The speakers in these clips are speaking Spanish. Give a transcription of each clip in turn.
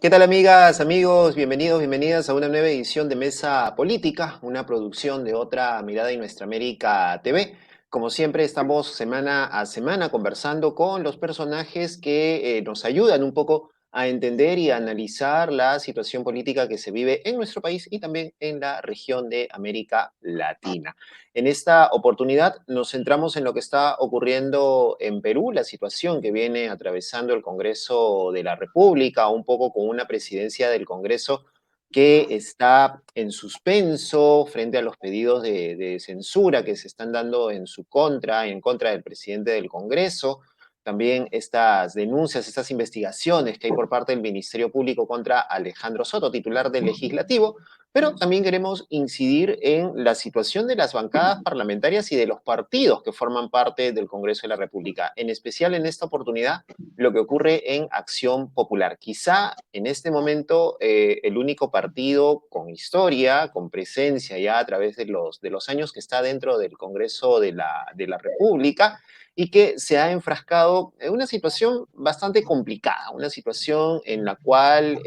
¿Qué tal amigas, amigos? Bienvenidos, bienvenidas a una nueva edición de Mesa Política, una producción de Otra Mirada y Nuestra América TV. Como siempre, estamos semana a semana conversando con los personajes que nos ayudan un poco a entender y a analizar la situación política que se vive en nuestro país y también en la región de América Latina. En esta oportunidad nos centramos en lo que está ocurriendo en Perú, la situación que viene atravesando el Congreso de la República, un poco con una presidencia del Congreso que está en suspenso frente a los pedidos de censura que se están dando en su contra, en contra del presidente del Congreso. También estas denuncias, estas investigaciones que hay por parte del Ministerio Público contra Alejandro Soto, titular del Legislativo, pero también queremos incidir en la situación de las bancadas parlamentarias y de los partidos que forman parte del Congreso de la República, en especial en esta oportunidad lo que ocurre en Acción Popular. Quizá en este momento el único partido con historia, con presencia ya a través de los años que está dentro del Congreso de la República y que se ha enfrascado en una situación bastante complicada, una situación en la cual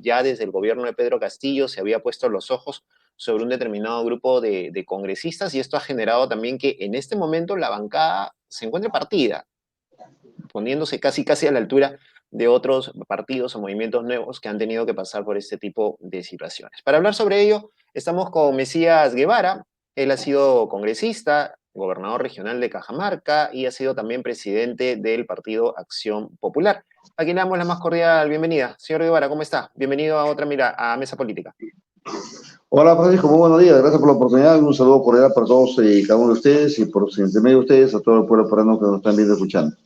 ya desde el gobierno de Pedro Castillo se había puesto los ojos sobre un determinado grupo de congresistas y esto ha generado también que en este momento la bancada se encuentre partida, poniéndose casi casi a la altura de otros partidos o movimientos nuevos que han tenido que pasar por este tipo de situaciones. Para hablar sobre ello, estamos con Mesías Guevara. Él ha sido congresista, gobernador regional de Cajamarca y ha sido también presidente del Partido Acción Popular. A quien le damos la más cordial bienvenida. Señor Guevara, ¿cómo está? Bienvenido a otra mira, a Mesa Política. Hola Francisco, muy buenos días. Gracias por la oportunidad. Un saludo cordial para todos y cada uno de ustedes y por intermedio de ustedes a todo el pueblo peruano que nos están viendo y escuchando.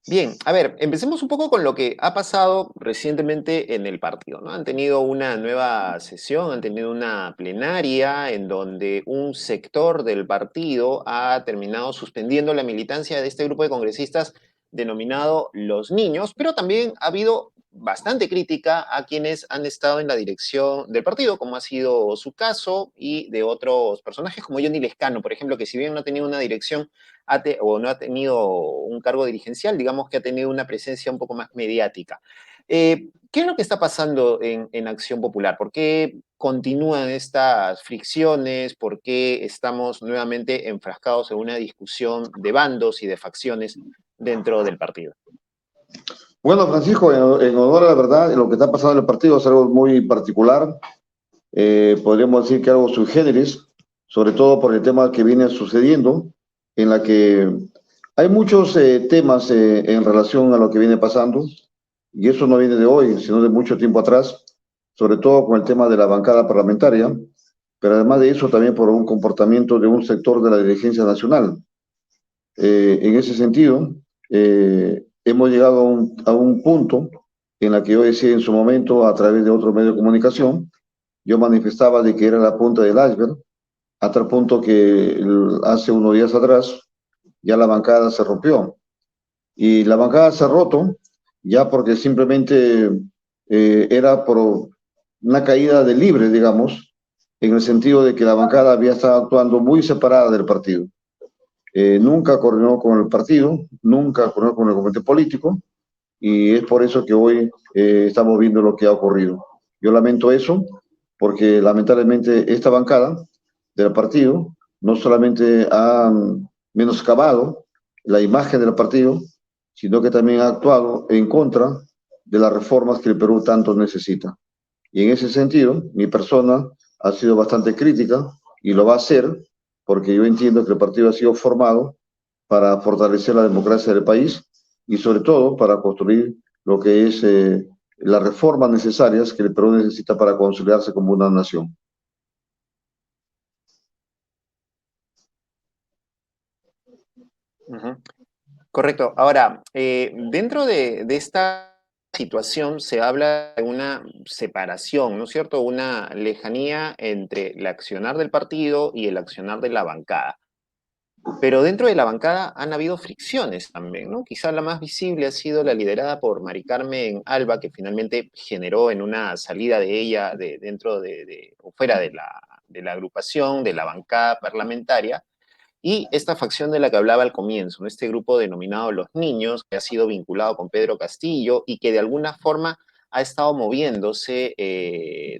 Bien, a ver, empecemos un poco con lo que ha pasado recientemente en el partido, ¿no? Han tenido una nueva sesión, han tenido una plenaria en donde un sector del partido ha terminado suspendiendo la militancia de este grupo de congresistas denominado Los Niños, pero también ha habido bastante crítica a quienes han estado en la dirección del partido, como ha sido su caso, y de otros personajes como Johnny Lescano, por ejemplo, que si bien no ha tenido una dirección o no ha tenido un cargo dirigencial, digamos que ha tenido una presencia un poco más mediática. ¿Qué es lo que está pasando en Acción Popular? ¿Por qué continúan estas fricciones? ¿Por qué estamos nuevamente enfrascados en una discusión de bandos y de facciones dentro del partido? Bueno, Francisco, en honor a la verdad, lo que está pasando en el partido es algo muy particular. Podríamos decir que algo sui generis, sobre todo por el tema que viene sucediendo, en la que hay muchos temas en relación a lo que viene pasando, y eso no viene de hoy, sino de mucho tiempo atrás, sobre todo con el tema de la bancada parlamentaria, pero además de eso también por un comportamiento de un sector de la dirigencia nacional. En ese sentido, hemos llegado a un punto en la que yo decía en su momento, a través de otro medio de comunicación, yo manifestaba de que era la punta del iceberg, a tal punto que hace unos días atrás ya la bancada se rompió. Y la bancada se ha roto ya porque simplemente era por una caída de libre, digamos, en el sentido de que la bancada había estado actuando muy separada del partido. Nunca coordinó con el partido, nunca coordinó con el comité político, y es por eso que hoy estamos viendo lo que ha ocurrido. Yo lamento eso, porque lamentablemente esta bancada del partido no solamente ha menoscabado la imagen del partido, sino que también ha actuado en contra de las reformas que el Perú tanto necesita. Y en ese sentido, mi persona ha sido bastante crítica y lo va a ser porque yo entiendo que el partido ha sido formado para fortalecer la democracia del país y sobre todo para construir lo que es las reformas necesarias que el Perú necesita para consolidarse como una nación. Ujú. Correcto. Ahora, dentro de esta situación se habla de una separación, ¿no es cierto? Una lejanía entre el accionar del partido y el accionar de la bancada. Pero dentro de la bancada han habido fricciones también, ¿no? Quizá la más visible ha sido la liderada por Mari Carmen Alba, que finalmente generó en una salida de ella dentro o fuera de la agrupación, de la bancada parlamentaria, y esta facción de la que hablaba al comienzo, ¿no? Este grupo denominado Los Niños, que ha sido vinculado con Pedro Castillo y que de alguna forma ha estado moviéndose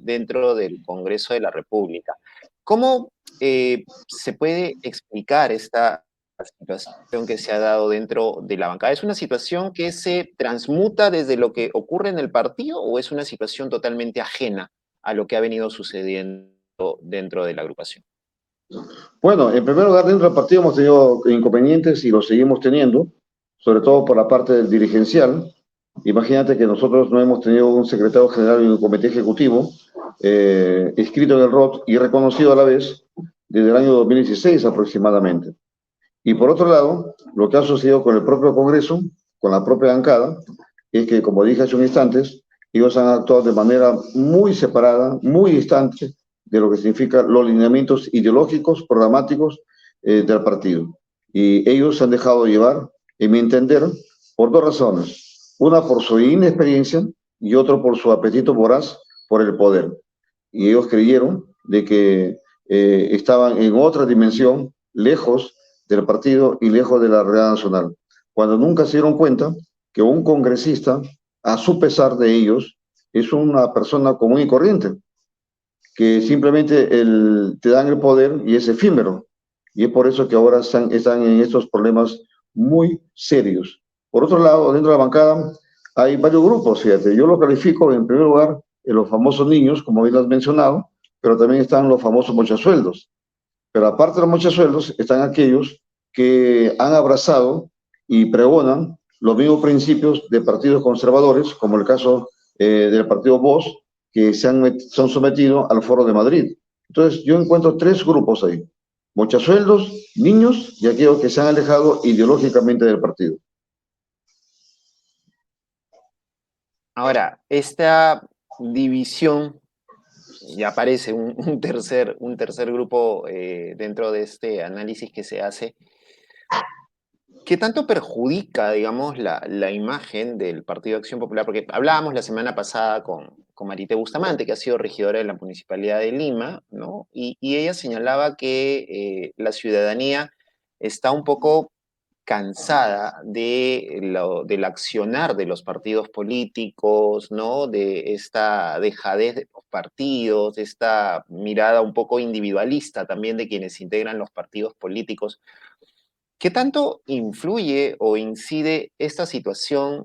dentro del Congreso de la República. ¿Cómo se puede explicar esta situación que se ha dado dentro de la bancada? ¿Es una situación que se transmuta desde lo que ocurre en el partido o es una situación totalmente ajena a lo que ha venido sucediendo dentro de la agrupación? Bueno, en primer lugar, dentro del partido hemos tenido inconvenientes y los seguimos teniendo, sobre todo por la parte del dirigencial. Imagínate que nosotros no hemos tenido un secretario general y un comité ejecutivo inscrito en el ROT y reconocido a la vez desde el año 2016 aproximadamente. Y por otro lado, lo que ha sucedido con el propio Congreso, con la propia bancada, es que, como dije hace un instante, ellos han actuado de manera muy separada, muy distante de lo que significan los lineamientos ideológicos, programáticos del partido. Y ellos se han dejado llevar, en mi entender, por dos razones. Una por su inexperiencia y otro por su apetito voraz por el poder. Y ellos creyeron de que estaban en otra dimensión, lejos del partido y lejos de la realidad nacional, cuando nunca se dieron cuenta que un congresista, a su pesar de ellos, es una persona común y corriente, que simplemente te dan el poder y es efímero. Y es por eso que ahora están en estos problemas muy serios. Por otro lado, dentro de la bancada hay varios grupos, fíjate. Yo lo califico en primer lugar en los famosos niños, como bien lo has mencionado, pero también están los famosos mochasueldos. Pero aparte de los mochasueldos, están aquellos que han abrazado y pregonan los mismos principios de partidos conservadores, como el caso del partido VOZ, que se han sometido al Foro de Madrid. Entonces, yo encuentro tres grupos ahí: mochasueldos, niños y aquellos que se han alejado ideológicamente del partido. Ahora, esta división, ya aparece un tercer grupo dentro de este análisis que se hace. ¿Qué tanto perjudica, digamos, la imagen del Partido de Acción Popular? Porque hablábamos la semana pasada con Marité Bustamante, que ha sido regidora de la Municipalidad de Lima, ¿no? Y ella señalaba que la ciudadanía está un poco cansada del accionar de los partidos políticos, ¿no? De esta dejadez de los partidos, de esta mirada un poco individualista también de quienes integran los partidos políticos. ¿Qué tanto influye o incide esta situación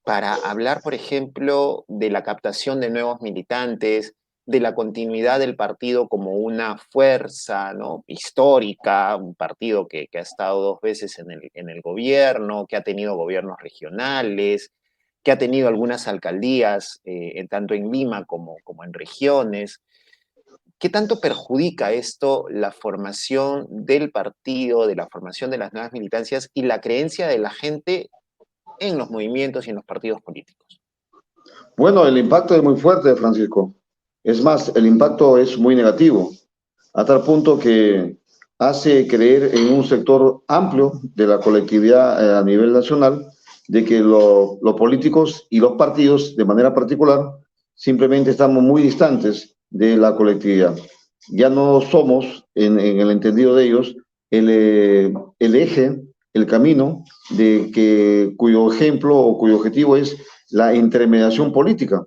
para hablar, por ejemplo, de la captación de nuevos militantes, de la continuidad del partido como una fuerza, ¿no?, histórica, un partido que ha estado dos veces en el gobierno, que ha tenido gobiernos regionales, que ha tenido algunas alcaldías, tanto en Lima como en regiones? ¿Qué tanto perjudica esto la formación del partido, de la formación de las nuevas militancias y la creencia de la gente en los movimientos y en los partidos políticos? Bueno, el impacto es muy fuerte, Francisco. Es más, el impacto es muy negativo, a tal punto que hace creer en un sector amplio de la colectividad a nivel nacional de que los políticos y los partidos, de manera particular, simplemente estamos muy distantes de la colectividad. Ya no somos, en el entendido de ellos, el eje, el camino cuyo ejemplo o cuyo objetivo es la intermediación política.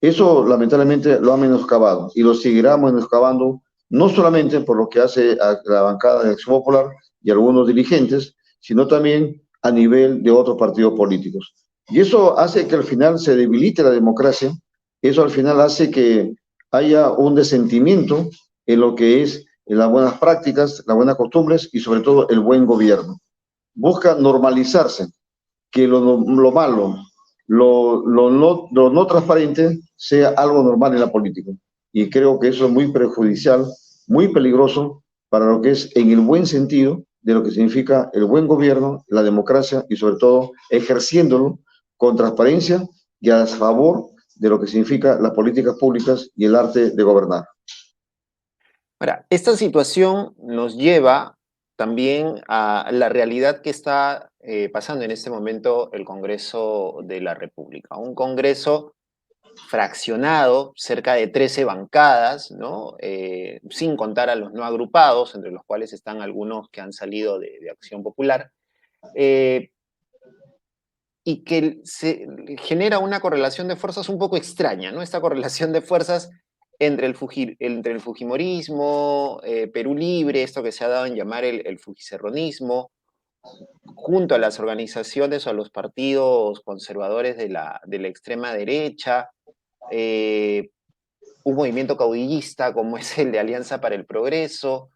Eso lamentablemente lo ha menoscabado y lo seguirá menoscabando, no solamente por lo que hace a la bancada de Acción Popular y algunos dirigentes, sino también a nivel de otros partidos políticos. Y eso hace que al final se debilite la democracia, eso al final hace que haya un desentimiento en lo que es en las buenas prácticas, las buenas costumbres y sobre todo el buen gobierno. Busca normalizarse, que lo malo, lo no transparente sea algo normal en la política. Y creo que eso es muy perjudicial, muy peligroso para lo que es en el buen sentido de lo que significa el buen gobierno, la democracia y sobre todo ejerciéndolo con transparencia y a favor de lo que significa las políticas públicas y el arte de gobernar. Ahora, esta situación nos lleva también a la realidad que está pasando en este momento el Congreso de la República. Un Congreso fraccionado, cerca de 13 bancadas, ¿no? Sin contar a los no agrupados, entre los cuales están algunos que han salido de Acción Popular. Eh, y que se genera una correlación de fuerzas un poco extraña, ¿no? Esta correlación de fuerzas entre el fujimorismo, Perú Libre, esto que se ha dado en llamar el fujicerronismo, junto a las organizaciones o a los partidos conservadores de la extrema derecha, eh, un movimiento caudillista como es el de Alianza para el Progreso,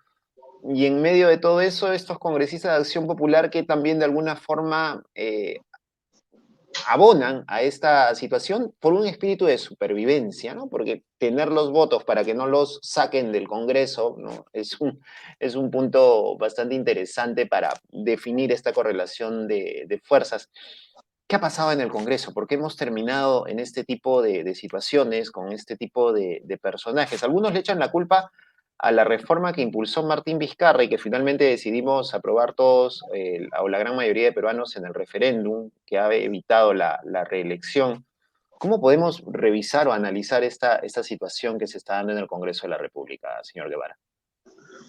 y en medio de todo eso, estos congresistas de Acción Popular que también de alguna forma abonan a esta situación por un espíritu de supervivencia, ¿no? Porque tener los votos para que no los saquen del Congreso, ¿no? Es un punto bastante interesante para definir esta correlación de fuerzas. ¿Qué ha pasado en el Congreso? ¿Por qué hemos terminado en este tipo de situaciones, con este tipo de personajes? Algunos le echan la culpa a la reforma que impulsó Martín Vizcarra y que finalmente decidimos aprobar todos, o la gran mayoría de peruanos, en el referéndum, que ha evitado la reelección. ¿Cómo podemos revisar o analizar esta situación que se está dando en el Congreso de la República, señor Guevara?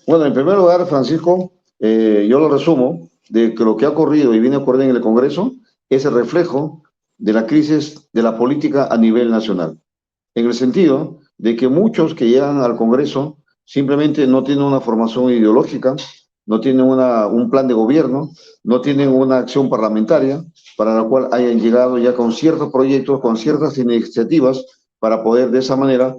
Bueno, en primer lugar, Francisco, yo lo resumo de que lo que ha ocurrido y viene ocurriendo en el Congreso es el reflejo de la crisis de la política a nivel nacional, en el sentido de que muchos que llegan al Congreso simplemente no tienen una formación ideológica, no tienen un plan de gobierno, no tienen una acción parlamentaria para la cual hayan llegado ya con ciertos proyectos, con ciertas iniciativas para poder de esa manera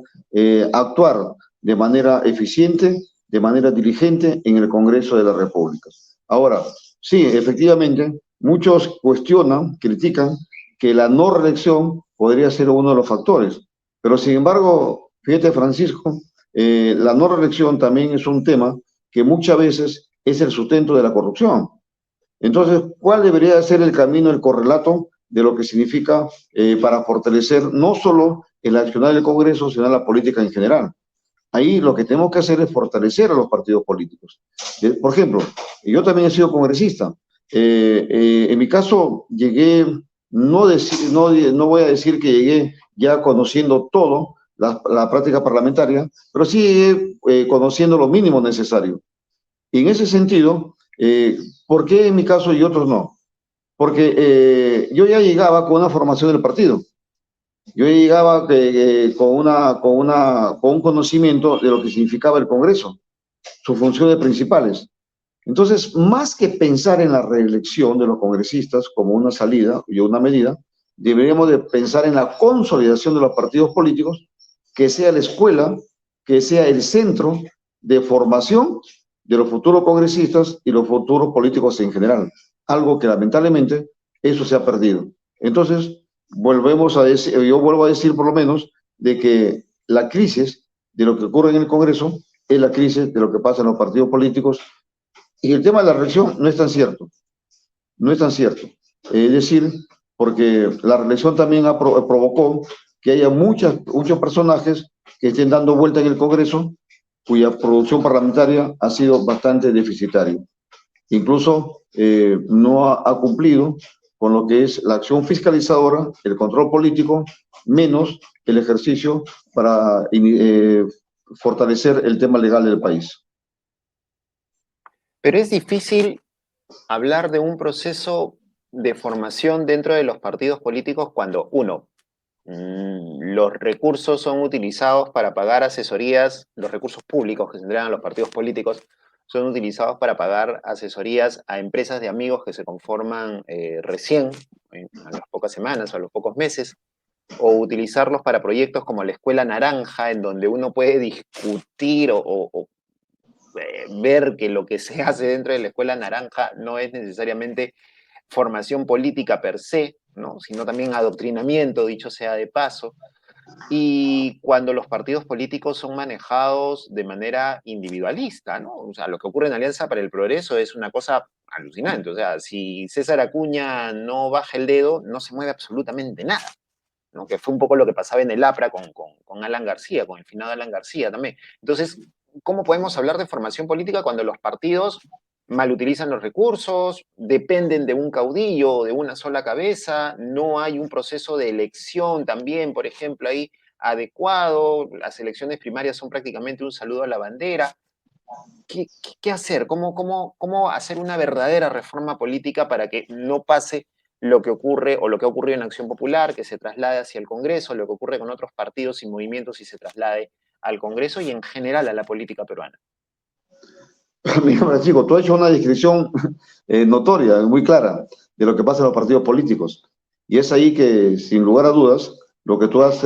actuar de manera eficiente, de manera diligente en el Congreso de la República. Ahora, sí, efectivamente, muchos cuestionan, critican que la no reelección podría ser uno de los factores, pero sin embargo, fíjate Francisco, la no reelección también es un tema que muchas veces es el sustento de la corrupción. Entonces, ¿cuál debería ser el camino, el correlato de lo que significa para fortalecer no solo el accionar del Congreso, sino la política en general? Ahí lo que tenemos que hacer es fortalecer a los partidos políticos. Por ejemplo, yo también he sido congresista. En mi caso, llegué, no voy a decir que llegué ya conociendo todo, la práctica parlamentaria, pero sí conociendo lo mínimo necesario. Y en ese sentido, ¿por qué en mi caso y otros no? Porque yo ya llegaba con una formación del partido. Yo llegaba con un conocimiento de lo que significaba el Congreso, sus funciones principales. Entonces, más que pensar en la reelección de los congresistas como una salida y una medida, deberíamos de pensar en la consolidación de los partidos políticos, que sea la escuela, que sea el centro de formación de los futuros congresistas y los futuros políticos en general. Algo que lamentablemente eso se ha perdido. Entonces, volvemos a decir, yo vuelvo a decir por lo menos de que la crisis de lo que ocurre en el Congreso es la crisis de lo que pasa en los partidos políticos y el tema de la reelección no es tan cierto, no es tan cierto. Es decir, porque la reelección también provocó que haya muchos personajes que estén dando vuelta en el Congreso cuya producción parlamentaria ha sido bastante deficitaria. Incluso no ha cumplido con lo que es la acción fiscalizadora, el control político, menos el ejercicio para fortalecer el tema legal del país. Pero es difícil hablar de un proceso de formación dentro de los partidos políticos cuando, uno, los recursos son utilizados para pagar asesorías, los recursos públicos que se entregan a los partidos políticos son utilizados para pagar asesorías a empresas de amigos que se conforman recién, a las pocas semanas o a los pocos meses, o utilizarlos para proyectos como la Escuela Naranja, en donde uno puede discutir o ver que lo que se hace dentro de la Escuela Naranja no es necesariamente formación política per se, ¿no? Sino también adoctrinamiento, dicho sea de paso. Y cuando los partidos políticos son manejados de manera individualista, ¿no? O sea, lo que ocurre en Alianza para el Progreso es una cosa alucinante. O sea, si César Acuña no baja el dedo, no se mueve absolutamente nada, ¿no? Que fue un poco lo que pasaba en el APRA con Alan García, con el finado Alan García también. Entonces, ¿cómo podemos hablar de formación política cuando los partidos malutilizan los recursos, dependen de un caudillo o de una sola cabeza, no hay un proceso de elección también, por ejemplo, ahí adecuado, las elecciones primarias son prácticamente un saludo a la bandera? ¿Qué hacer? ¿Cómo hacer una verdadera reforma política para que no pase lo que ocurre o lo que ha ocurrido en Acción Popular, que se traslade hacia el Congreso, lo que ocurre con otros partidos y movimientos y se traslade al Congreso y en general a la política peruana? Mira, Francisco, tú has hecho una descripción notoria, muy clara, de lo que pasa en los partidos políticos. Y es ahí que, sin lugar a dudas, lo que tú has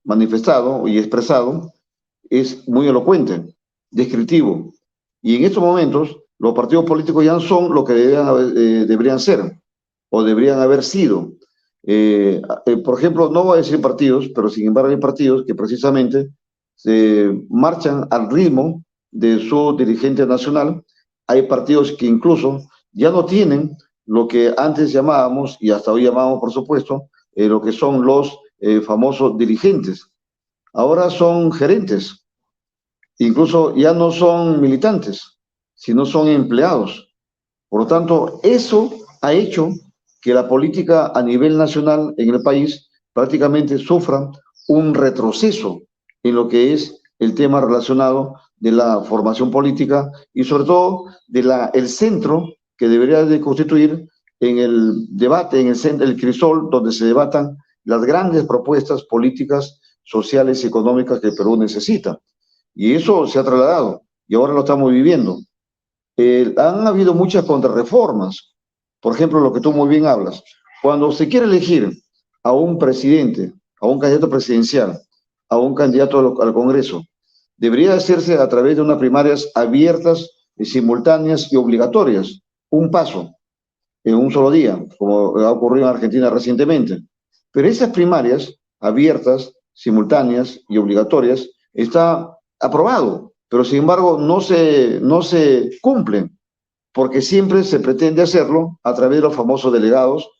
manifestado y expresado es muy elocuente, descriptivo. Y en estos momentos, los partidos políticos ya no son lo que deberían ser o deberían haber sido. Por ejemplo, no voy a decir partidos, pero sin embargo hay partidos que precisamente marchan al ritmo de su dirigente nacional. Hay partidos que incluso ya no tienen lo que antes llamábamos, y hasta hoy llamamos, por supuesto, lo que son los famosos dirigentes. Ahora son gerentes, incluso ya no son militantes, sino son empleados. Por lo tanto, eso ha hecho que la política a nivel nacional en el país prácticamente sufra un retroceso en lo que es el tema relacionado de la formación política y sobre todo de el centro que debería de constituir en el debate, en el centro, el crisol donde se debatan las grandes propuestas políticas, sociales y económicas que el Perú necesita. Y eso se ha trasladado y ahora lo estamos viviendo. Han habido muchas contrarreformas. Por ejemplo, lo que tú muy bien hablas. Cuando se quiere elegir a un presidente, a un candidato presidencial, a un candidato al Congreso, debería hacerse a través de unas primarias abiertas, simultáneas y obligatorias. Un paso en un solo día, como ha ocurrido en Argentina recientemente. Pero esas primarias abiertas, simultáneas y obligatorias está aprobado, pero sin embargo no se cumplen, porque siempre se pretende hacerlo a través de los famosos delegados,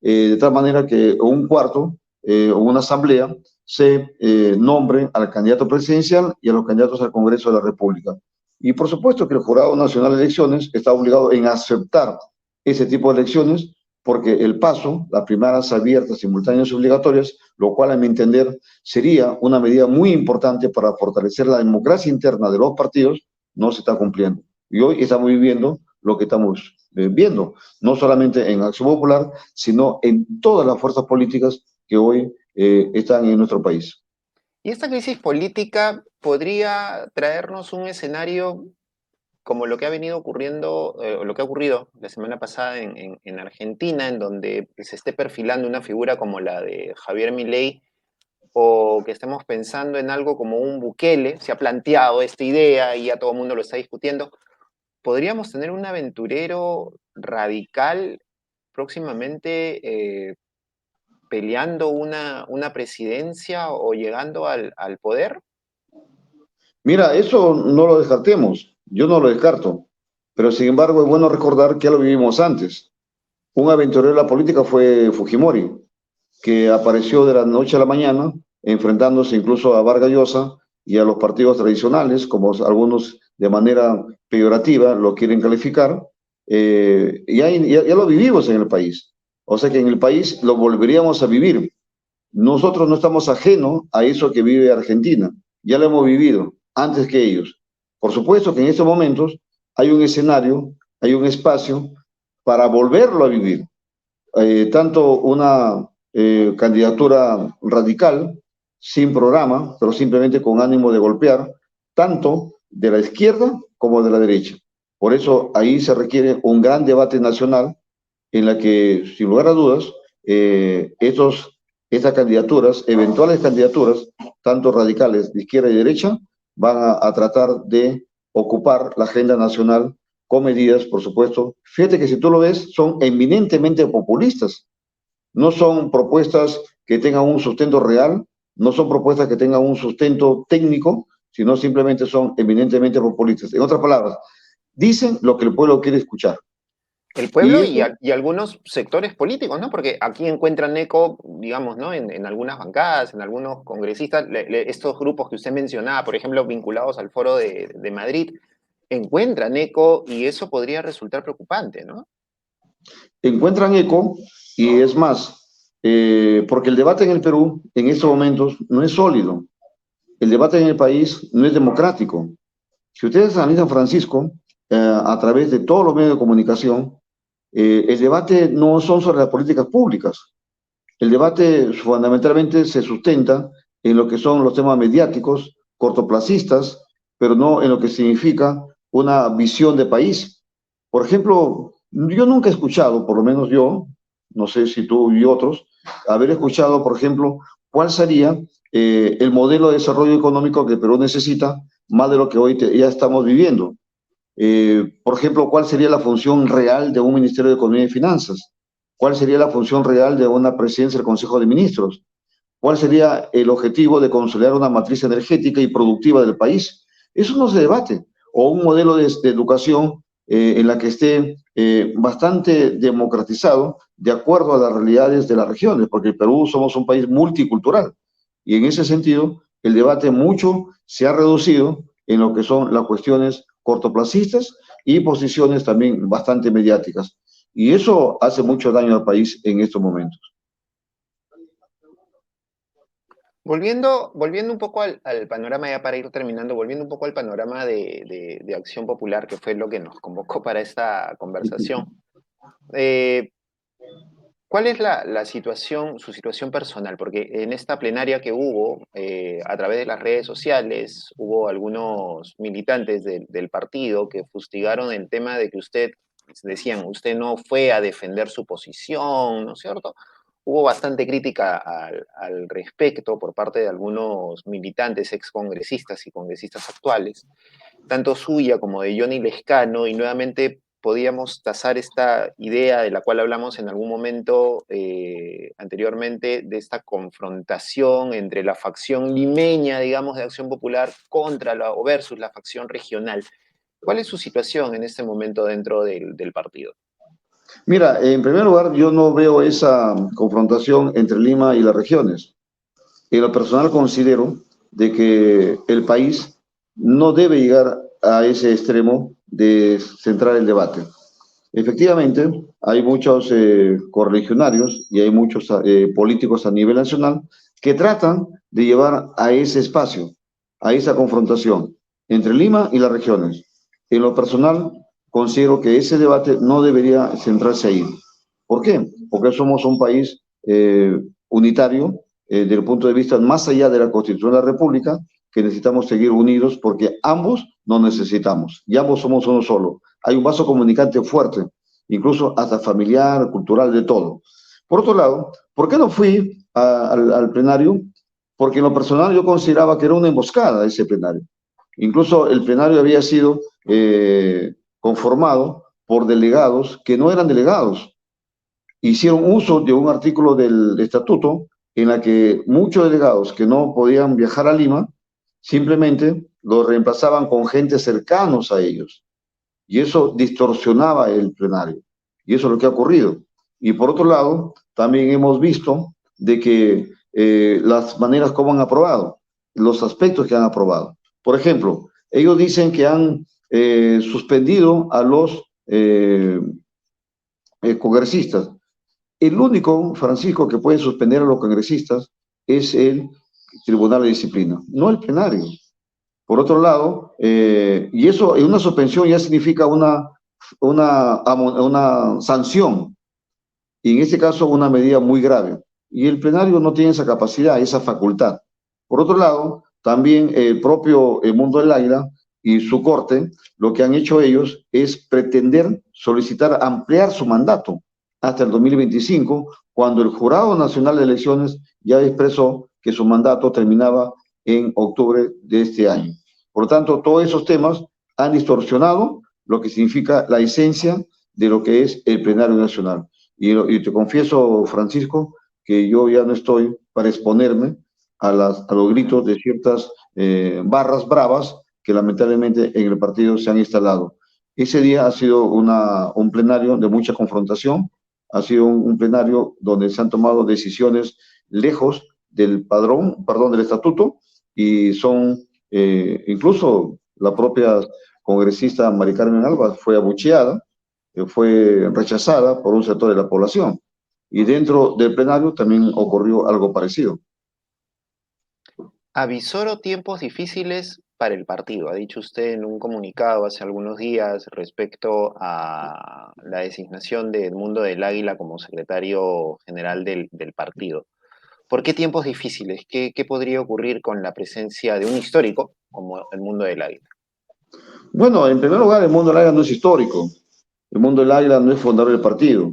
de tal manera que un cuarto o una asamblea se nombre al candidato presidencial y a los candidatos al Congreso de la República. Y por supuesto que el Jurado Nacional de Elecciones está obligado en aceptar ese tipo de elecciones porque el paso, las primarias abiertas, simultáneas y obligatorias, lo cual a mi entender sería una medida muy importante para fortalecer la democracia interna de los partidos, no se está cumpliendo. Y hoy estamos viviendo lo que estamos viendo, no solamente en Acción Popular, sino en todas las fuerzas políticas que hoy están en nuestro país. ¿Y esta crisis política podría traernos un escenario como lo que ha venido ocurriendo, o lo que ha ocurrido la semana pasada en Argentina, en donde se esté perfilando una figura como la de Javier Milei, o que estemos pensando en algo como un Bukele? Se ha planteado esta idea y ya todo el mundo lo está discutiendo. ¿Podríamos tener un aventurero radical próximamente peleando una presidencia o llegando al poder? Mira, eso no lo descartemos, yo no lo descarto, pero sin embargo es bueno recordar que ya lo vivimos antes. Un aventurero de la política fue Fujimori, que apareció de la noche a la mañana, enfrentándose incluso a Vargas Llosa y a los partidos tradicionales, como algunos de manera peyorativa lo quieren calificar, ya lo vivimos en el país. O sea que en el país lo volveríamos a vivir. Nosotros no estamos ajenos a eso que vive Argentina, ya lo hemos vivido antes que ellos. Por supuesto que en estos momentos hay un escenario, hay un espacio para volverlo a vivir. Tanto una candidatura radical, sin programa, pero simplemente con ánimo de golpear, tanto de la izquierda como de la derecha. Por eso ahí se requiere un gran debate nacional en la que, sin lugar a dudas, estas candidaturas, eventuales candidaturas, tanto radicales de izquierda y derecha, van a tratar de ocupar la agenda nacional con medidas, por supuesto. Fíjate que si tú lo ves, son eminentemente populistas. No son propuestas que tengan un sustento real, no son propuestas que tengan un sustento técnico, sino simplemente son eminentemente populistas. En otras palabras, dicen lo que el pueblo quiere escuchar. El Y pueblo eso, y algunos sectores políticos, ¿no? Porque aquí encuentran eco, digamos, ¿no? En algunas bancadas, en algunos congresistas, estos grupos que usted mencionaba, por ejemplo, vinculados al Foro de Madrid, encuentran eco y eso podría resultar preocupante, ¿no? encuentran eco y es más, porque el debate en el Perú en estos momentos no es sólido. El debate en el país no es democrático. Si ustedes analizan, Francisco, a través de todos los medios de comunicación, El debate no son sobre las políticas públicas. El debate fundamentalmente se sustenta en lo que son los temas mediáticos, cortoplacistas, pero no en lo que significa una visión de país. Por ejemplo, yo nunca he escuchado, por lo menos yo, no sé si tú y otros, haber escuchado, por ejemplo, cuál sería el modelo de desarrollo económico que el Perú necesita más de lo que hoy ya estamos viviendo. Por ejemplo, ¿cuál sería la función real de un Ministerio de Economía y Finanzas? ¿Cuál sería la función real de una presidencia del Consejo de Ministros? ¿Cuál sería el objetivo de consolidar una matriz energética y productiva del país? Eso no se debate. O un modelo de educación en la que esté bastante democratizado de acuerdo a las realidades de las regiones, porque el Perú somos un país multicultural. Y en ese sentido, el debate mucho se ha reducido en lo que son las cuestiones cortoplacistas y posiciones también bastante mediáticas. Y eso hace mucho daño al país en estos momentos. Volviendo un poco al panorama, ya para ir terminando, volviendo un poco al panorama de Acción Popular, que fue lo que nos convocó para esta conversación. Eh, ¿Cuál es la situación, su situación personal? Porque en esta plenaria que hubo, a través de las redes sociales, hubo algunos militantes del partido que fustigaron el tema de que usted, decían, usted no fue a defender su posición, ¿no es cierto? Hubo bastante crítica al respecto por parte de algunos militantes, excongresistas y congresistas actuales, tanto suya como de Johnny Lescano, y nuevamente podíamos tasar esta idea de la cual hablamos en algún momento anteriormente, de esta confrontación entre la facción limeña, digamos, de Acción Popular contra o versus la facción regional. ¿Cuál es su situación en este momento dentro del partido? Mira, en primer lugar, yo no veo esa confrontación entre Lima y las regiones. En lo personal considero de que el país no debe llegar a ese extremo de centrar el debate. Efectivamente, hay muchos correligionarios y hay muchos políticos a nivel nacional que tratan de llevar a ese espacio, a esa confrontación entre Lima y las regiones. En lo personal, considero que ese debate no debería centrarse ahí. ¿Por qué? Porque somos un país unitario desde el punto de vista más allá de la Constitución de la República, que necesitamos seguir unidos porque ambos nos necesitamos y ambos somos uno solo. Hay un vaso comunicante fuerte, incluso hasta familiar, cultural, de todo. Por otro lado, ¿por qué no fui al plenario? Porque en lo personal yo consideraba que era una emboscada ese plenario. Incluso el plenario había sido conformado por delegados que no eran delegados. Hicieron uso de un artículo del estatuto en la que muchos delegados que no podían viajar a Lima simplemente los reemplazaban con gente cercanos a ellos. Y eso distorsionaba el plenario. Y eso es lo que ha ocurrido. Y por otro lado, también hemos visto de que las maneras como han aprobado, los aspectos que han aprobado. Por ejemplo, ellos dicen que han suspendido a los congresistas. El único, Francisco, que puede suspender a los congresistas es el Tribunal de Disciplina, no el plenario. Por otro lado, y eso en una suspensión ya significa una sanción, y en este caso una medida muy grave. Y el plenario no tiene esa capacidad, esa facultad. Por otro lado, también el propio Mundo del Águila y su corte, lo que han hecho ellos es pretender solicitar ampliar su mandato hasta el 2025, cuando el Jurado Nacional de Elecciones ya expresó que su mandato terminaba en octubre de este año. Por lo tanto, todos esos temas han distorsionado lo que significa la esencia de lo que es el plenario nacional. Y te confieso, Francisco, que yo ya no estoy para exponerme a los gritos de ciertas barras bravas que lamentablemente en el partido se han instalado. Ese día ha sido un plenario de mucha confrontación, ha sido un plenario donde se han tomado decisiones lejos del perdón, del estatuto, y son incluso la propia congresista Mari Carmen Alba fue abucheada, fue rechazada por un sector de la población. Y dentro del plenario también ocurrió algo parecido. ¿Avisoro tiempos difíciles para el partido? Ha dicho usted en un comunicado hace algunos días respecto a la designación de Edmundo del Águila como secretario general del partido. ¿Por qué tiempos difíciles? ¿Qué podría ocurrir con la presencia de un histórico como Edmundo del Águila? Bueno, en primer lugar, el mundo del águila no es histórico. El mundo del águila no es fundador del partido.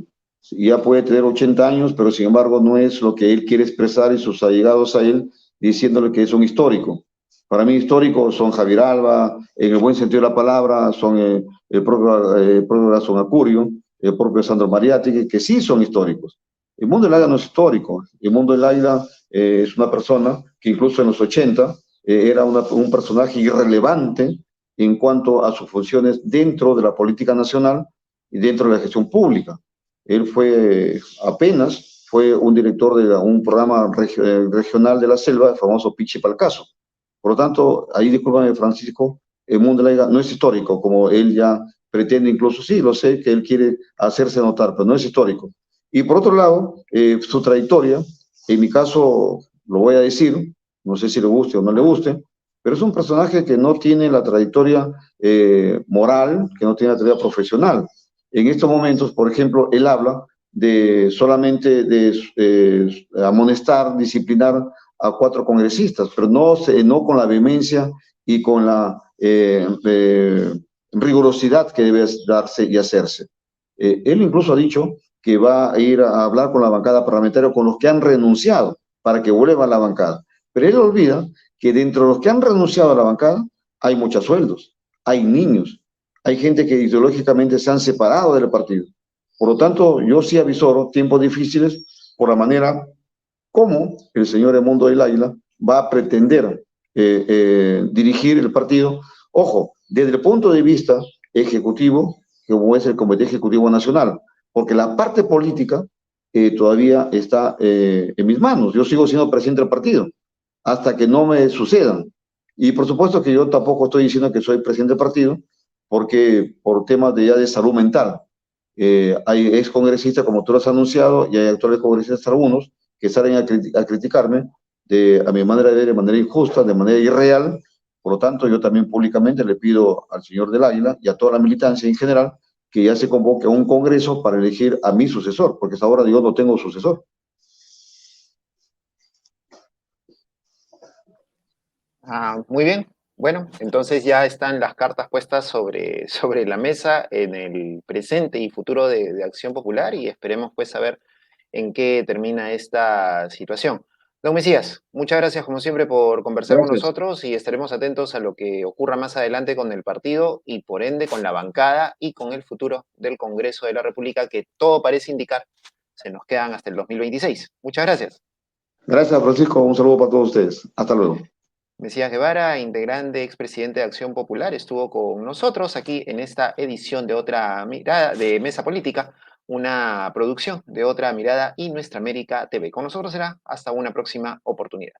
Ya puede tener 80 años, pero sin embargo no es lo que él quiere expresar y sus allegados a él diciéndole que es un histórico. Para mí históricos son Javier Alba, en el buen sentido de la palabra, son el propio Gastón Acurio, el propio Sandro Mariatti, que sí son históricos. El mundo del águila no es histórico. El mundo del águila es una persona que incluso en los 80 era un personaje irrelevante en cuanto a sus funciones dentro de la política nacional y dentro de la gestión pública. Él fue un director de un programa regional de la selva, el famoso Pichi Palcaso. Por lo tanto, ahí discúlpame, Francisco, el mundo de la liga no es histórico, como él ya pretende, incluso sí, lo sé, que él quiere hacerse notar, pero no es histórico. Y por otro lado, su trayectoria, en mi caso, lo voy a decir, no sé si le guste o no le guste, pero es un personaje que no tiene la trayectoria moral, que no tiene la trayectoria profesional. En estos momentos, por ejemplo, él habla de solamente de amonestar, disciplinar a 4 congresistas, pero no con la vehemencia y con la rigurosidad que debe darse y hacerse. Él incluso ha dicho que va a ir a hablar con la bancada parlamentaria, con los que han renunciado, para que vuelvan a la bancada. Pero él olvida que dentro de los que han renunciado a la bancada hay muchos sueldos, hay niños, hay gente que ideológicamente se han separado del partido. Por lo tanto, yo sí avisoro tiempos difíciles por la manera como el señor Edmundo del Águila va a pretender dirigir el partido. Ojo, desde el punto de vista ejecutivo, como es el Comité Ejecutivo Nacional, porque la parte política todavía está en mis manos. Yo sigo siendo presidente del partido hasta que no me sucedan. Y por supuesto que yo tampoco estoy diciendo que soy presidente del partido, porque por temas de ya de salud mental, hay ex congresistas, como tú lo has anunciado, y hay actuales congresistas algunos que salen a criticarme a mi manera de ver de manera injusta, de manera irreal. Por lo tanto, yo también públicamente le pido al señor del Águila y a toda la militancia en general que ya se convoque a un congreso para elegir a mi sucesor, porque hasta ahora yo no tengo sucesor. Ah, muy bien. Bueno, entonces ya están las cartas puestas sobre la mesa en el presente y futuro de Acción Popular y esperemos pues saber en qué termina esta situación. Don Mesías, muchas gracias como siempre por conversar con Gracias. nosotros y estaremos atentos a lo que ocurra más adelante con el partido y por ende con la bancada y con el futuro del Congreso de la República que todo parece indicar se nos quedan hasta el 2026. Muchas gracias. Gracias, Francisco. Un saludo para todos ustedes. Hasta luego. Mesías Guevara, integrante, expresidente de Acción Popular, estuvo con nosotros aquí en esta edición de Otra Mirada de Mesa Política, una producción de Otra Mirada y Nuestra América TV. Con nosotros será hasta una próxima oportunidad.